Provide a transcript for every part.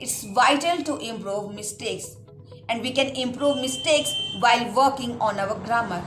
It's vital to improve mistakes, and we can improve mistakes while working on our grammar.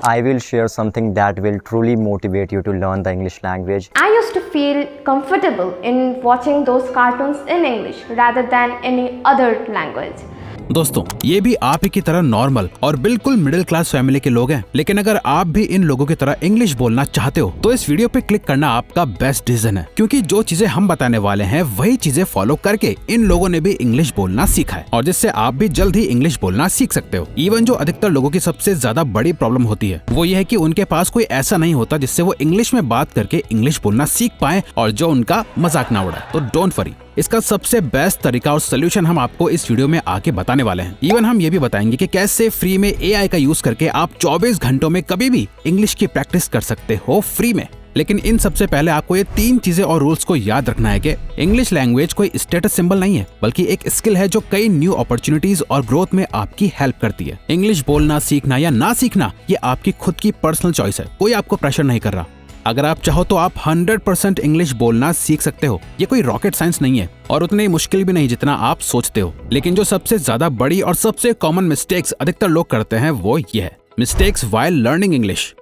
I will share something that will truly motivate you to learn the English language. I used to feel comfortable in watching those cartoons in English rather than any other language. दोस्तों, ये भी आप ही की तरह normal और बिल्कुल middle class family के लोग हैं, लेकिन अगर आप भी इन लोगों की तरह इंग्लिश बोलना चाहते हो तो इस वीडियो पे क्लिक करना आपका बेस्ट डिसीजन है, क्योंकि जो चीजें हम बताने वाले हैं वही चीजें फॉलो करके इन लोगों ने भी इंग्लिश बोलना सीखा है और जिससे आप भी जल्द ही इंग्लिश बोलना सीख सकते हो। इवन जो अधिकतर लोगों की सबसे ज्यादा बड़ी प्रॉब्लम होती है वो ये है कि उनके पास कोई ऐसा नहीं होता जिससे वो इंग्लिश में बात करके इंग्लिश बोलना सीख पाए और जो उनका मजाक ना उड़ाए। तो डोंट वरी, इसका सबसे बेस्ट तरीका और सोल्यूशन हम आपको इस वीडियो में आके बताने वाले हैं। इवन हम ये भी बताएंगे कि कैसे फ्री में एआई का यूज करके आप 24 घंटों में कभी भी इंग्लिश की प्रैक्टिस कर सकते हो फ्री में। लेकिन इन सबसे पहले आपको ये 3 चीजें और रूल्स को याद रखना है कि इंग्लिश लैंग्वेज कोई स्टेटस सिंबल नहीं है, बल्कि एक स्किल है जो कई न्यू अपॉर्चुनिटीज और ग्रोथ में आपकी हेल्प करती है। इंग्लिश बोलना सीखना या ना सीखना ये आपकी खुद की पर्सनल चॉइस है, कोई आपको प्रेशर नहीं कर रहा। अगर आप चाहो तो आप 100% इंग्लिश बोलना सीख सकते हो। ये कोई रॉकेट साइंस नहीं है और उतनी मुश्किल भी नहीं जितना आप सोचते हो। लेकिन जो सबसे ज्यादा बड़ी और सबसे कॉमन मिस्टेक्स अधिकतर लोग करते हैं वो ये है mistakes while learning English.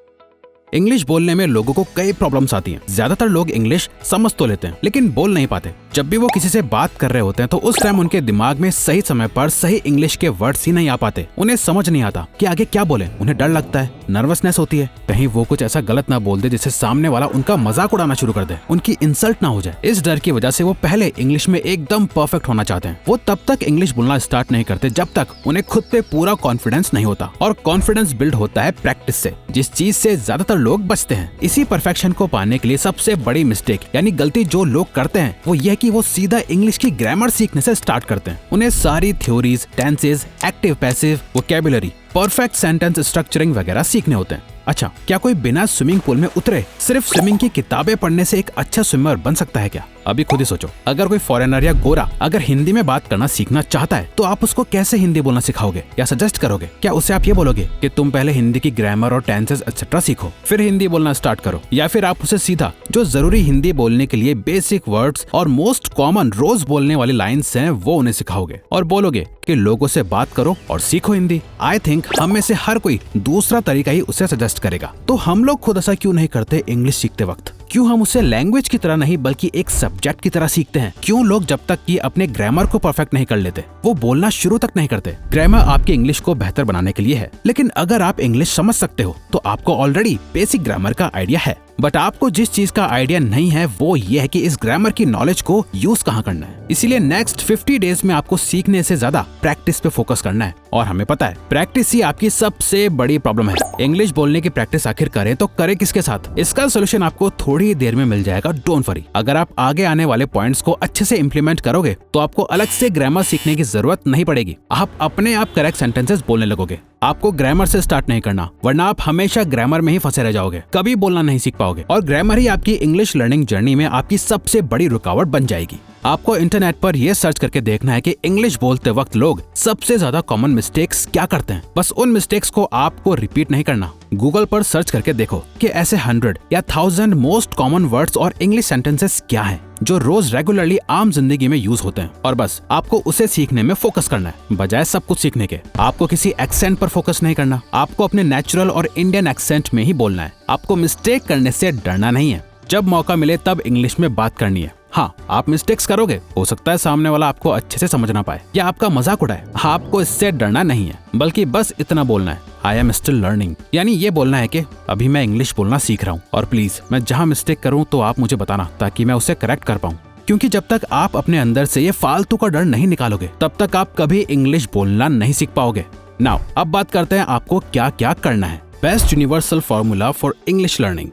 English बोलने में लोगों को कई प्रॉब्लम्स आती हैं। ज्यादातर लोग इंग्लिश समझ तो लेते हैं लेकिन बोल नहीं पाते। जब भी वो किसी से बात कर रहे होते हैं तो उस टाइम उनके दिमाग में सही समय पर सही इंग्लिश के वर्ड्स ही नहीं आ पाते। उन्हें समझ नहीं आता कि आगे क्या बोले। उन्हें डर लगता है, नर्वसनेस होती है, कहीं वो कुछ ऐसा गलत ना बोल दे जिससे सामने वाला उनका मजाक उड़ाना शुरू कर दे, उनकी इंसल्ट ना हो जाए। इस डर की वजह से वो पहले इंग्लिश में एकदम परफेक्ट होना चाहते हैं। वो तब तक इंग्लिश बोलना स्टार्ट नहीं करते जब तक उन्हें खुद पे पूरा कॉन्फिडेंस नहीं होता। और कॉन्फिडेंस बिल्ड होता है प्रैक्टिस से, जिस चीज से ज्यादातर लोग बचते हैं। इसी परफेक्शन को पाने के लिए सबसे बड़ी मिस्टेक यानी गलती जो लोग करते हैं वो ये कि वो सीधा इंग्लिश की ग्रामर सीखने से स्टार्ट करते हैं। उन्हें सारी theories, tenses, active passive, vocabulary, perfect sentence structuring वगैरह सीखने होते हैं। अच्छा, क्या कोई बिना स्विमिंग पूल में उतरे सिर्फ स्विमिंग की किताबें पढ़ने से एक अच्छा स्विमर बन सकता है क्या? अभी खुद ही सोचो, अगर कोई फॉरेनर या गोरा अगर हिंदी में बात करना सीखना चाहता है तो आप उसको कैसे हिंदी बोलना सिखाओगे या सजेस्ट करोगे? क्या उससे आप ये बोलोगे कि तुम पहले हिंदी की ग्रामर और टेंसेस एक्सेट्रा सीखो फिर हिंदी बोलना स्टार्ट करो, या फिर आप उसे सीधा जो जरूरी हिंदी बोलने के लिए बेसिक वर्ड्स और मोस्ट कॉमन रोज बोलने वाली लाइन्स हैं वो उन्हें सिखाओगे और बोलोगे कि लोगों से बात करो और सीखो हिंदी? आई थिंक हम में से हर कोई दूसरा तरीका ही उसे सजेस्ट करेगा। तो हम लोग खुद ऐसा क्यों नहीं करते इंग्लिश सीखते वक्त? क्यों हम उसे लैंग्वेज की तरह नहीं बल्कि एक सब्जेक्ट की तरह सीखते हैं? क्यों लोग जब तक कि अपने ग्रामर को परफेक्ट नहीं कर लेते वो बोलना शुरू तक नहीं करते? ग्रामर आपकी इंग्लिश को बेहतर बनाने के लिए है, लेकिन अगर आप इंग्लिश समझ सकते हो तो आपको ऑलरेडी बेसिक ग्रामर का आइडिया है। बट आपको जिस चीज का आइडिया नहीं है वो ये है कि इस ग्रामर की नॉलेज को यूज कहाँ करना है। इसीलिए नेक्स्ट 50 डेज में आपको सीखने से ज्यादा प्रैक्टिस पे फोकस करना है। और हमें पता है प्रैक्टिस ही आपकी सबसे बड़ी प्रॉब्लम है। इंग्लिश बोलने की प्रैक्टिस आखिर करें तो करें किसके साथ? इसका सोल्यूशन आपको थोड़ी देर में मिल जाएगा, डोंट वरी। अगर आप आगे आने वाले पॉइंट्स को अच्छे से इम्प्लीमेंट करोगे तो आपको अलग से ग्रामर सीखने की जरूरत नहीं पड़ेगी। आप अपने आप करेक्ट सेंटेंसेस बोलने लगोगे। आपको ग्रामर से स्टार्ट नहीं करना, वरना आप हमेशा ग्रामर में ही फंसे रह जाओगे, कभी बोलना नहीं सीख पाओगे और ग्रामर ही आपकी इंग्लिश लर्निंग जर्नी में आपकी सबसे बड़ी रुकावट बन जाएगी। आपको इंटरनेट पर यह सर्च करके देखना है कि इंग्लिश बोलते वक्त लोग सबसे ज्यादा कॉमन मिस्टेक्स क्या करते हैं। बस उन मिस्टेक्स को आपको रिपीट नहीं करना। गूगल पर सर्च करके देखो कि ऐसे 100 या 1000 मोस्ट कॉमन वर्ड्स और इंग्लिश सेंटेंसेस क्या हैं जो रोज रेगुलरली आम जिंदगी में यूज होते हैं, और बस आपको उसे सीखने में फोकस करना है बजाय सब कुछ सीखने के। आपको किसी एक्सेंट पर फोकस नहीं करना, आपको अपने नेचुरल और इंडियन एक्सेंट में ही बोलना है। आपको मिस्टेक करने से डरना नहीं है। जब मौका मिले तब इंग्लिश में बात करनी है। हाँ, आप मिस्टेक्स करोगे, हो सकता है सामने वाला आपको अच्छे से समझ ना पाए या आपका मजाक उड़ाए। आपको इससे डरना नहीं है, बल्कि बस इतना बोलना है, आई एम स्टिल लर्निंग। यानी ये बोलना है कि अभी मैं इंग्लिश बोलना सीख रहा हूँ और प्लीज मैं जहाँ मिस्टेक करूँ तो आप मुझे बताना ताकि मैं उसे करेक्ट कर पाऊँ। क्योंकि जब तक आप अपने अंदर से ये फालतू का डर नहीं निकालोगे तब तक आप कभी इंग्लिश बोलना नहीं सीख पाओगे। नाउ अब बात करते हैं आपको क्या क्या करना है। Best universal formula for English learning.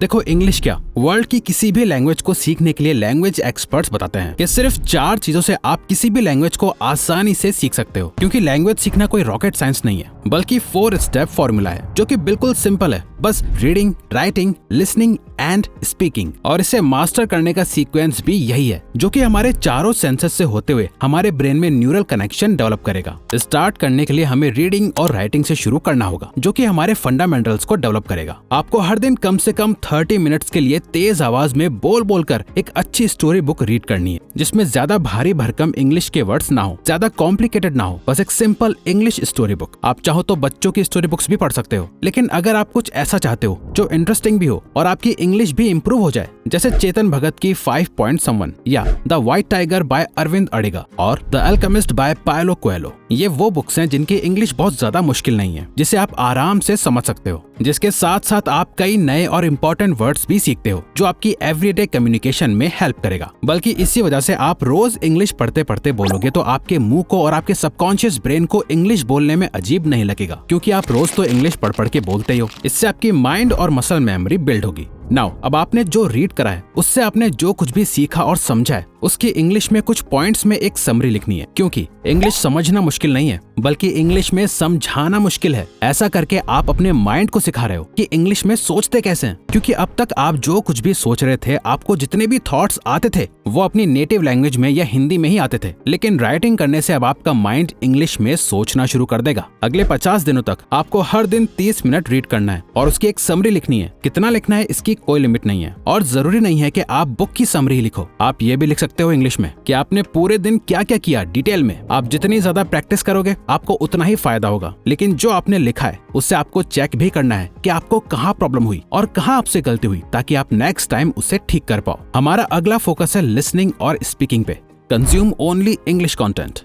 देखो, इंग्लिश क्या, वर्ल्ड की किसी भी लैंग्वेज को सीखने के लिए लैंग्वेज एक्सपर्ट्स बताते हैं कि सिर्फ 4 चीजों से आप किसी भी लैंग्वेज को आसानी से सीख सकते हो। क्योंकि लैंग्वेज सीखना कोई रॉकेट साइंस नहीं है, बल्कि 4 स्टेप फॉर्मूला है जो कि बिल्कुल सिंपल है। बस reading, writing, listening and speaking. और इसे मास्टर करने का सीक्वेंस भी यही है जो कि हमारे चारों सेंसेस से होते हुए हमारे ब्रेन में न्यूरल कनेक्शन डेवलप करेगा। स्टार्ट करने के लिए हमें रीडिंग और राइटिंग से शुरू करना होगा जो कि हमारे फंडामेंटल्स को डेवलप करेगा। आपको हर दिन कम से कम 30 मिनट्स के लिए तेज आवाज में बोल बोलकर एक अच्छी स्टोरी बुक रीड करनी है, जिसमें ज्यादा भारी भरकम इंग्लिश के वर्ड्स ना हो, ज्यादा कॉम्प्लिकेटेड ना हो, बस एक सिंपल इंग्लिश स्टोरी बुक। आप चाहो तो बच्चों की स्टोरी बुक्स भी पढ़ सकते हो, लेकिन अगर आप कुछ ऐसा चाहते हो जो इंटरेस्टिंग भी हो और आपकी इंग्लिश भी इंप्रूव हो जाए, जैसे चेतन भगत की 5 Point Someone या the white tiger by Arvind Adiga और the alchemist by Paulo Coelho, ये वो बुक्स हैं जिनकी इंग्लिश बहुत ज्यादा मुश्किल नहीं है, जिसे आप आराम से समझ सकते हो, जिसके साथ साथ आप कई नए और इम्पोर्टेंट वर्ड्स भी सीखते हो जो आपकी एवरीडे कम्युनिकेशन में हेल्प करेगा। बल्कि इसी वजह से आप रोज इंग्लिश पढ़ते पढ़ते बोलोगे तो आपके मुंह को और आपके सबकॉन्शियस ब्रेन को इंग्लिश बोलने में अजीब नहीं लगेगा, क्योंकि आप रोज तो इंग्लिश पढ़ पढ़ के बोलते ही हो। इससे आपकी माइंड और मसल मेमोरी बिल्ड होगी। नाउ अब आपने जो रीड करा है उससे आपने जो कुछ भी सीखा और समझा है उसकी इंग्लिश में कुछ पॉइंट्स में एक समरी लिखनी है, क्योंकि इंग्लिश समझना मुश्किल नहीं है बल्कि इंग्लिश में समझाना मुश्किल है। ऐसा करके आप अपने माइंड को सिखा रहे हो कि इंग्लिश में सोचते कैसे हैं, क्योंकि अब तक आप जो कुछ भी सोच रहे थे, आपको जितने भी थॉट्स आते थे वो अपनी नेटिव लैंग्वेज में या हिंदी में ही आते थे, लेकिन राइटिंग करने से अब आपका माइंड इंग्लिश में सोचना शुरू कर देगा। अगले 50 दिनों तक आपको हर दिन 30 मिनट रीड करना है और उसकी एक समरी लिखनी है। कितना लिखना है इसकी कोई लिमिट नहीं है, और जरूरी नहीं है कि आप बुक की समरी लिखो, आप ये भी लिख सकते हो इंग्लिश में कि आपने पूरे दिन क्या क्या किया डिटेल में। आप जितनी ज्यादा प्रैक्टिस करोगे आपको उतना ही फायदा होगा, लेकिन जो आपने लिखा है उससे आपको चेक भी करना है कि आपको कहाँ प्रॉब्लम हुई और कहाँ आपसे गलती हुई, ताकि आप नेक्स्ट टाइम उसे ठीक कर पाओ। हमारा अगला फोकस है लिसनिंग और स्पीकिंग पे। Consume only English content.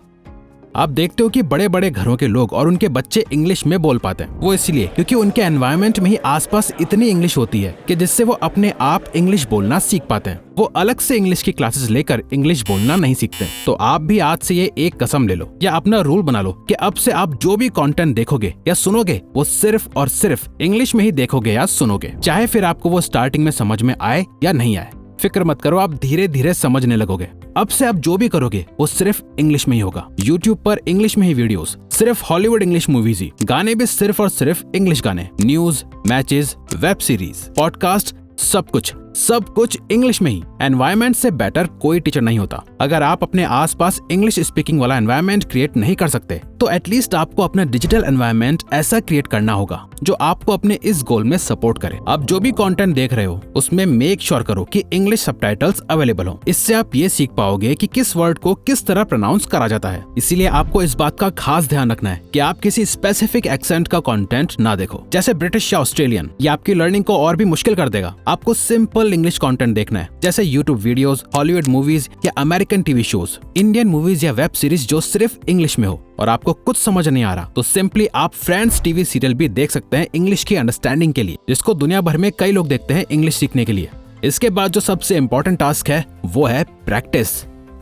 आप देखते हो कि बड़े बड़े घरों के लोग और उनके बच्चे इंग्लिश में बोल पाते हैं, वो इसलिए क्योंकि उनके एनवायरनमेंट में ही आसपास इतनी इंग्लिश होती है कि जिससे वो अपने आप इंग्लिश बोलना सीख पाते हैं। वो अलग से इंग्लिश की क्लासेस लेकर इंग्लिश बोलना नहीं सीखते। तो आप भी आज से ये एक कसम ले लो या अपना रूल बना लो कि अब से आप जो भी कंटेंट देखोगे या सुनोगे वो सिर्फ और सिर्फ इंग्लिश में ही देखोगे या सुनोगे, चाहे फिर आपको वो स्टार्टिंग में समझ में आए या नहीं आए। फिक्र मत करो, आप धीरे धीरे समझने लगोगे। अब से आप जो भी करोगे वो सिर्फ इंग्लिश में ही होगा। YouTube पर इंग्लिश में ही वीडियोस, सिर्फ हॉलीवुड इंग्लिश मूवीज ही, गाने भी सिर्फ और सिर्फ इंग्लिश गाने, news, matches, web series, podcast, सब कुछ इंग्लिश में ही। एनवायरनमेंट से बेटर कोई टीचर नहीं होता। अगर आप अपने आसपास इंग्लिश स्पीकिंग वाला एनवायरनमेंट क्रिएट नहीं कर सकते तो एटलीस्ट आपको अपना डिजिटल एनवायरनमेंट ऐसा क्रिएट करना होगा जो आपको अपने इस गोल में सपोर्ट करे। आप जो भी कंटेंट देख रहे हो उसमें मेक श्योर करो कि इंग्लिश सबटाइटल्स अवेलेबल हो। इससे आप ये सीख पाओगे कि किस वर्ड को किस तरह प्रोनाउंस करा जाता है। इसीलिए आपको इस बात का खास ध्यान रखना है कि आप किसी स्पेसिफिक एक्सेंट का कंटेंट ना देखो, जैसे ब्रिटिश या ऑस्ट्रेलियन। ये आपकी लर्निंग को और भी मुश्किल कर देगा। आपको सिंपल इंग्लिश कंटेंट देखना है, जैसे यूट्यूब वीडियोस, हॉलीवुड मूवीज या American TV shows, Indian movies या वेब सीरीज जो सिर्फ इंग्लिश में हो। और आपको कुछ समझ नहीं आ रहा तो सिंपली आप फ्रेंड्स टीवी सीरियल भी देख सकते हैं इंग्लिश की अंडरस्टैंडिंग के लिए, जिसको दुनिया भर में कई लोग देखते हैं इंग्लिश सीखने के लिए। इसके बाद जो सबसे इंपॉर्टेंट टास्क है वो है practice.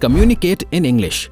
Communicate in English.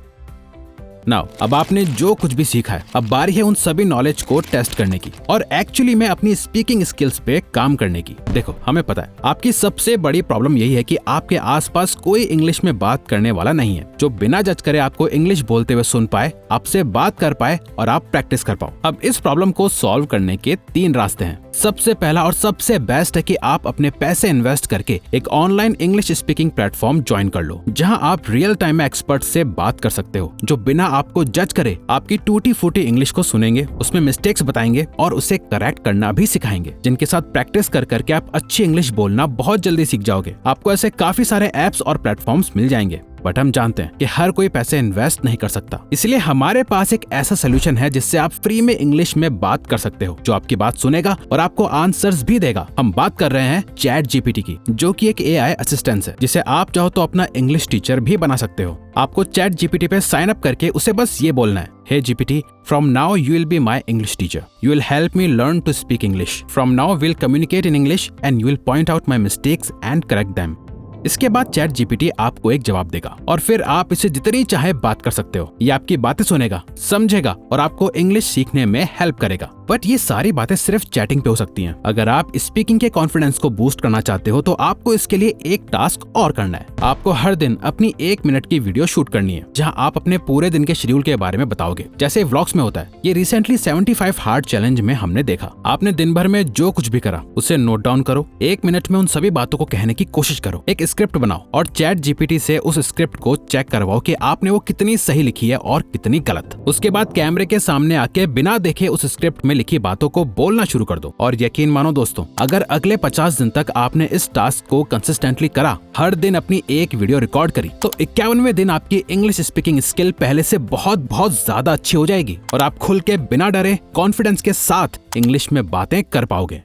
Now अब आपने जो कुछ भी सीखा है, अब बारी है उन सभी नॉलेज को टेस्ट करने की और एक्चुअली में अपनी स्पीकिंग स्किल्स पे काम करने की। देखो, हमें पता है आपकी सबसे बड़ी प्रॉब्लम यही है कि आपके आसपास कोई इंग्लिश में बात करने वाला नहीं है जो बिना जज करे आपको इंग्लिश बोलते हुए सुन पाए, आपसे बात कर पाए और आप प्रैक्टिस कर पाओ। अब इस प्रॉब्लम को सॉल्व करने के 3 रास्ते हैं। सबसे पहला और सबसे बेस्ट है कि आप अपने पैसे इन्वेस्ट करके एक online English speaking platform join कर लो, जहां आप रियल टाइम में एक्सपर्ट से बात कर सकते हो जो बिना आपको जज करे आपकी टूटी फूटी इंग्लिश को सुनेंगे, उसमें मिस्टेक्स बताएंगे और उसे करेक्ट करना भी सिखाएंगे, जिनके साथ प्रैक्टिस कर करके आप अच्छी इंग्लिश बोलना बहुत जल्दी सीख जाओगे। आपको ऐसे काफी सारे ऐप्स और प्लेटफॉर्म्स मिल जाएंगे, बट हम जानते हैं कि हर कोई पैसे इन्वेस्ट नहीं कर सकता। इसलिए हमारे पास एक ऐसा सोल्यूशन है जिससे आप फ्री में इंग्लिश में बात कर सकते हो, जो आपकी बात सुनेगा और आपको आंसर्स भी देगा। हम बात कर रहे हैं चैट जीपीटी की, जो कि एक AI असिस्टेंट है जिसे आप चाहो तो अपना इंग्लिश टीचर भी बना सकते हो। आपको चैट जीपीटी पे साइन अप करके उसे बस ये बोलना है, Hey GPT, from now you will be my English teacher. You will help me learn to speak English. From now we'll communicate in English and you will point out my mistakes and correct them. इसके बाद chat GPT आपको एक जवाब देगा और फिर आप इसे जितनी चाहे बात कर सकते हो। ये आपकी बातें सुनेगा, समझेगा और आपको इंग्लिश सीखने में हेल्प करेगा। बट ये सारी बातें सिर्फ चैटिंग पे हो सकती हैं। अगर आप स्पीकिंग के कॉन्फिडेंस को बूस्ट करना चाहते हो तो आपको इसके लिए एक टास्क और करना है। आपको हर दिन अपनी 1 मिनट की वीडियो शूट करनी है, जहां आप अपने पूरे दिन के शेड्यूल के बारे में बताओगे, जैसे व्लॉग्स में होता है। ये रिसेंटली 75 हार्ड चैलेंज में हमने देखा। आपने दिन भर में जो कुछ भी करा उसे नोट डाउन करो, 1 मिनट में उन सभी बातों को कहने की कोशिश करो। एक स्क्रिप्ट बनाओ और चैट जीपीटी से उस स्क्रिप्ट को चेक करवाओ कि आपने वो कितनी सही लिखी है और कितनी गलत। उसके बाद कैमरे के सामने आके बिना देखे उस स्क्रिप्ट में लिखी बातों को बोलना शुरू कर दो। और यकीन मानो दोस्तों, अगर अगले 50 दिन तक आपने इस टास्क को कंसिस्टेंटली करा, हर दिन अपनी एक वीडियो रिकॉर्ड करी, तो 51वें दिन आपकी इंग्लिश स्पीकिंग स्किल पहले से बहुत ज्यादा अच्छी हो जाएगी और आप खुल के बिना डरे कॉन्फिडेंस के साथ इंग्लिश में बातें कर पाओगे।